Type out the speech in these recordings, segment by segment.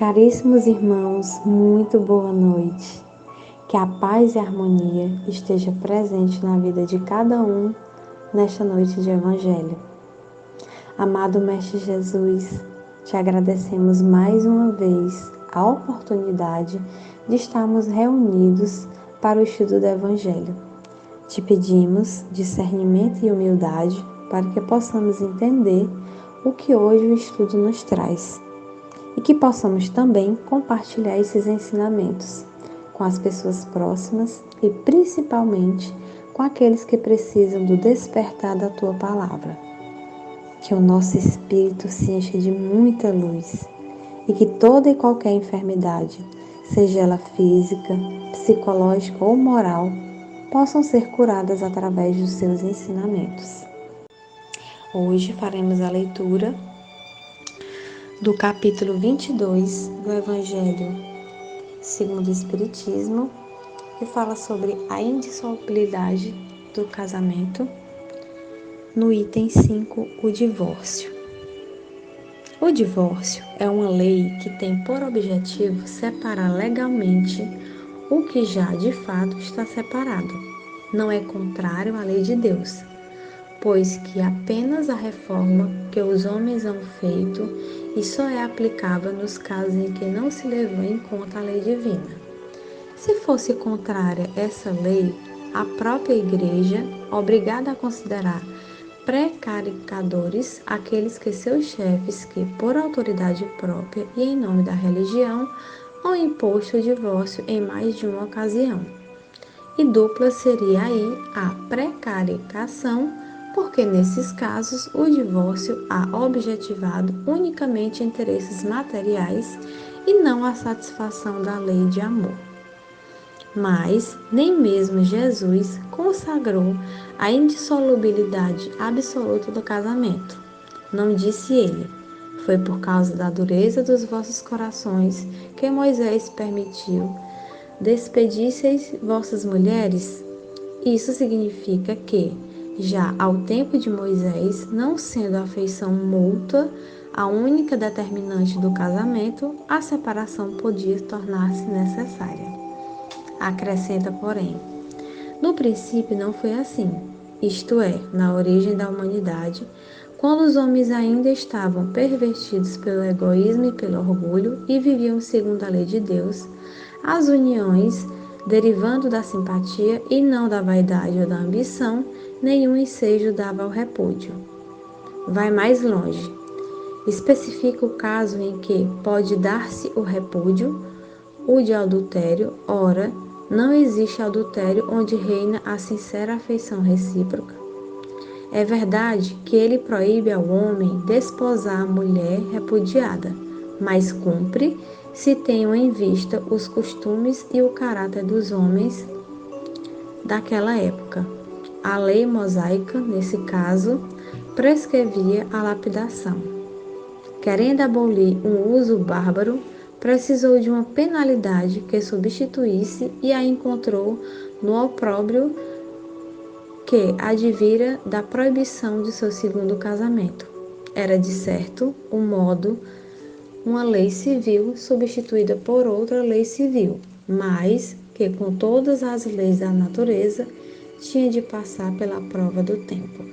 Caríssimos irmãos, muito boa noite. Que a paz e a harmonia esteja presente na vida de cada um nesta noite de Evangelho. Amado Mestre Jesus, te agradecemos mais uma vez a oportunidade de estarmos reunidos para o estudo do Evangelho. Te pedimos discernimento e humildade para que possamos entender o que hoje o estudo nos traz. E que possamos também compartilhar esses ensinamentos com as pessoas próximas e principalmente com aqueles que precisam do despertar da Tua Palavra. Que o nosso espírito se encha de muita luz e que toda e qualquer enfermidade, seja ela física, psicológica ou moral, possam ser curadas através dos seus ensinamentos. Hoje faremos a leitura do capítulo 22 do Evangelho segundo o Espiritismo, que fala sobre a indissolubilidade do casamento, no item 5, o divórcio. O divórcio é uma lei que tem por objetivo separar legalmente o que já de fato está separado. Não é contrário à lei de Deus, pois que apenas a reforma que os homens han feito e só é aplicável nos casos em que não se levou em conta a lei divina. Se fosse contrária essa lei, a própria Igreja, obrigada a considerar precaricadores aqueles que seus chefes que, por autoridade própria e em nome da religião, han imposto o divórcio em mais de uma ocasião. E dupla seria aí a precaricação, porque nesses casos o divórcio há objetivado unicamente interesses materiais e não a satisfação da lei de amor. Mas nem mesmo Jesus consagrou a indissolubilidade absoluta do casamento. Não disse ele: foi por causa da dureza dos vossos corações que Moisés permitiu despedisseis vossas mulheres? Isso significa que, já ao tempo de Moisés, não sendo a afeição mútua a única determinante do casamento, a separação podia tornar-se necessária. Acrescenta, porém, no princípio não foi assim, isto é, na origem da humanidade, quando os homens ainda estavam pervertidos pelo egoísmo e pelo orgulho e viviam segundo a lei de Deus, as uniões, derivando da simpatia e não da vaidade ou da ambição, nenhum ensejo dava ao repúdio. Vai mais longe. Especifica o caso em que pode dar-se o repúdio, o de adultério. Ora, não existe adultério onde reina a sincera afeição recíproca. É verdade que ele proíbe ao homem desposar a mulher repudiada, mas cumpre se tenham em vista os costumes e o caráter dos homens daquela época. A lei mosaica, nesse caso, prescrevia a lapidação. Querendo abolir um uso bárbaro, precisou de uma penalidade que substituísse e a encontrou no opróbrio que advira da proibição de seu segundo casamento. Era, de certo, uma lei civil substituída por outra lei civil, mas que, com todas as leis da natureza, tinha de passar pela prova do tempo.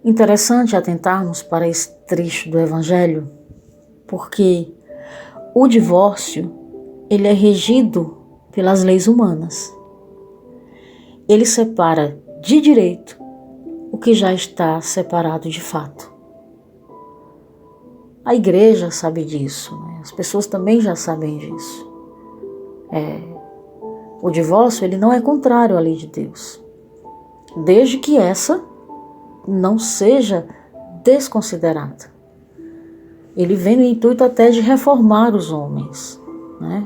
Interessante atentarmos para esse trecho do Evangelho, porque o divórcio, ele é regido pelas leis humanas. Ele separa de direito o que já está separado de fato. A igreja sabe disso, né? As pessoas também já sabem disso. O divórcio, ele não é contrário à lei de Deus, desde que essa não seja desconsiderada. Ele vem no intuito até de reformar os homens, né?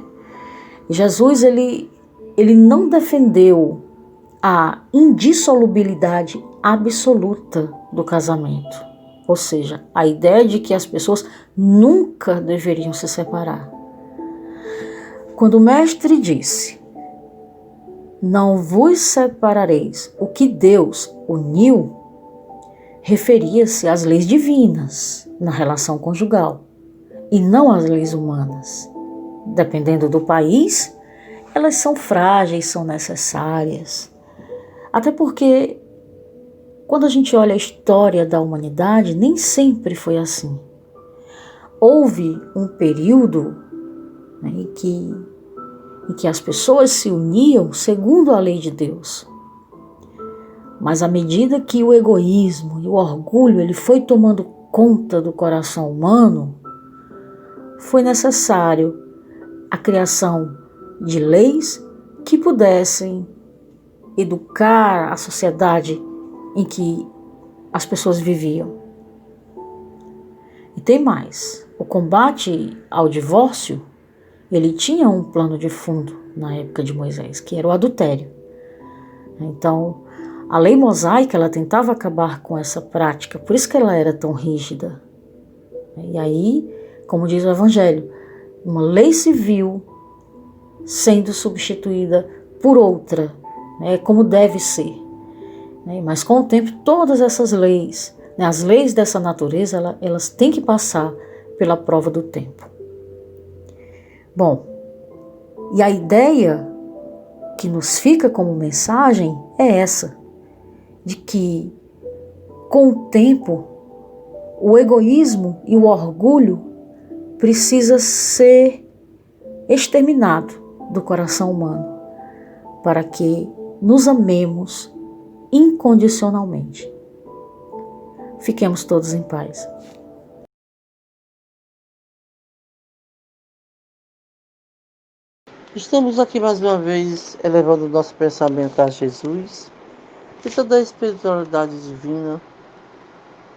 Jesus, ele não defendeu a indissolubilidade absoluta do casamento, ou seja, a ideia de que as pessoas nunca deveriam se separar. Quando o mestre disse: não vos separareis, o que Deus uniu, referia-se às leis divinas na relação conjugal. e não as leis humanas. Dependendo do país, elas são frágeis, são necessárias. Até porque, quando a gente olha a história da humanidade, nem sempre foi assim. Houve um período, né, em que as pessoas se uniam segundo a lei de Deus. Mas à medida que o egoísmo e o orgulho ele foi tomando conta do coração humano, foi necessário a criação de leis que pudessem educar a sociedade em que as pessoas viviam. E tem mais, o combate ao divórcio, ele tinha um plano de fundo na época de Moisés, que era o adultério. Então, a lei mosaica, ela tentava acabar com essa prática, por isso que ela era tão rígida. E aí, como diz o Evangelho, uma lei civil sendo substituída por outra, né, como deve ser. Mas com o tempo, todas essas leis, né, as leis dessa natureza, elas têm que passar pela prova do tempo. Bom, e a ideia que nos fica como mensagem é essa, de que com o tempo o egoísmo e o orgulho precisa ser exterminado do coração humano para que nos amemos incondicionalmente. Fiquemos todos em paz. Estamos aqui mais uma vez elevando o nosso pensamento a Jesus e toda a espiritualidade divina.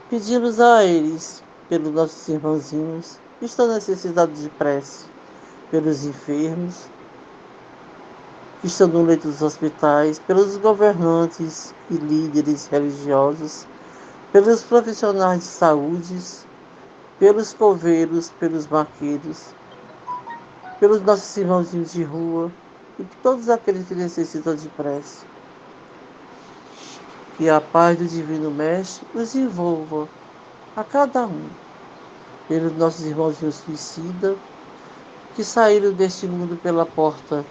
Pedimos a eles, pelos nossos irmãozinhos, que estão necessitados de prece, pelos enfermos, que estão no leito dos hospitais, pelos governantes e líderes religiosos, pelos profissionais de saúde, pelos coveiros, pelos barqueiros, pelos nossos irmãozinhos de rua e por todos aqueles que necessitam de prece. Que a paz do Divino Mestre os envolva a cada um, pelos nossos irmãozinhos suicidas que saíram deste mundo pela porta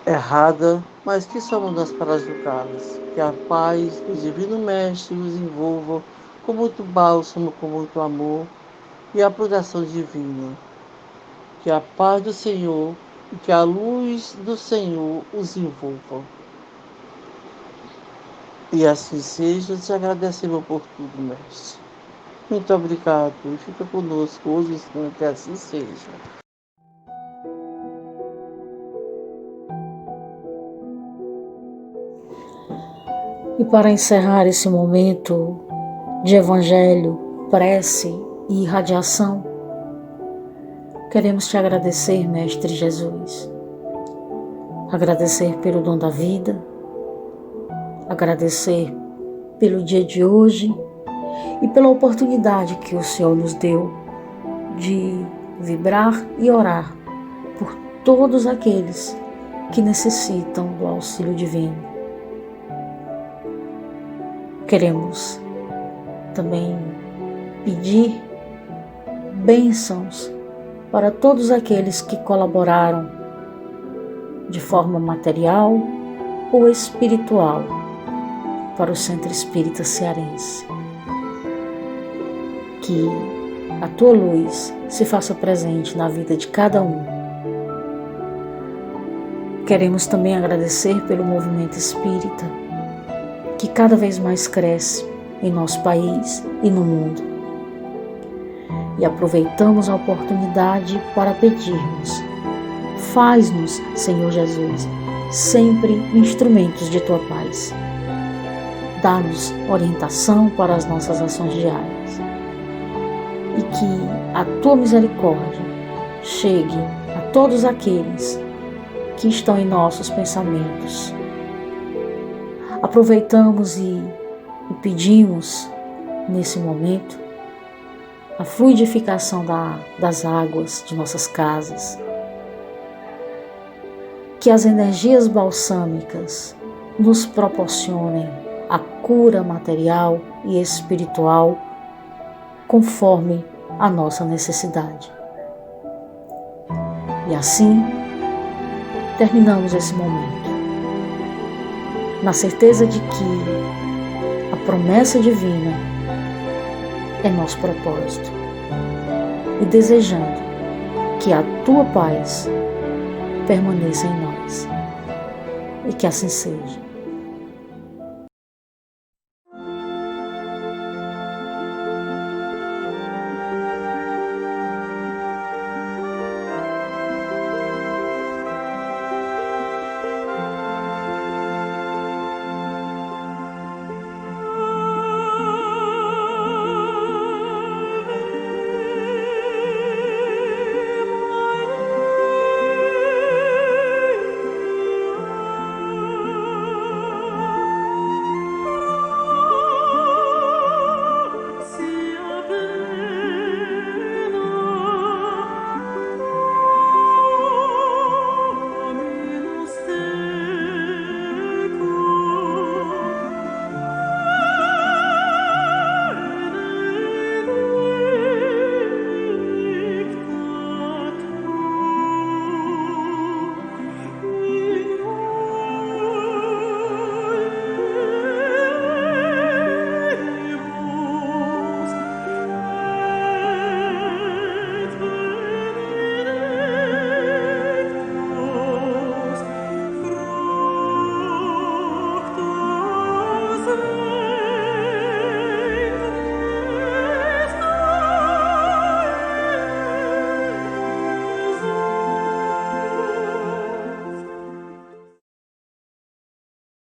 errada, mas que somos nós para julgá-las. Que a paz do Divino Mestre os envolva com muito bálsamo, com muito amor e a proteção divina. Que a paz do Senhor e que a luz do Senhor os envolva. E assim seja, te agradecemos por tudo, Mestre. Muito obrigado e fica conosco hoje, que assim seja. E para encerrar esse momento de evangelho, prece e irradiação, queremos te agradecer, Mestre Jesus. Agradecer pelo dom da vida, agradecer pelo dia de hoje e pela oportunidade que o Senhor nos deu de vibrar e orar por todos aqueles que necessitam do auxílio divino. Queremos também pedir bênçãos para todos aqueles que colaboraram de forma material ou espiritual para o Centro Espírita Cearense. Que a tua luz se faça presente na vida de cada um. Queremos também agradecer pelo movimento espírita, que cada vez mais cresce em nosso país e no mundo. E aproveitamos a oportunidade para pedirmos: faz-nos, Senhor Jesus, sempre instrumentos de tua paz. Dá-nos orientação para as nossas ações diárias. E que a tua misericórdia chegue a todos aqueles que estão em nossos pensamentos. Aproveitamos e pedimos, nesse momento, a fluidificação das águas de nossas casas. Que as energias balsâmicas nos proporcionem a cura material e espiritual conforme a nossa necessidade. E assim, terminamos esse momento, na certeza de que a promessa divina é nosso propósito e desejando que a tua paz permaneça em nós e que assim seja.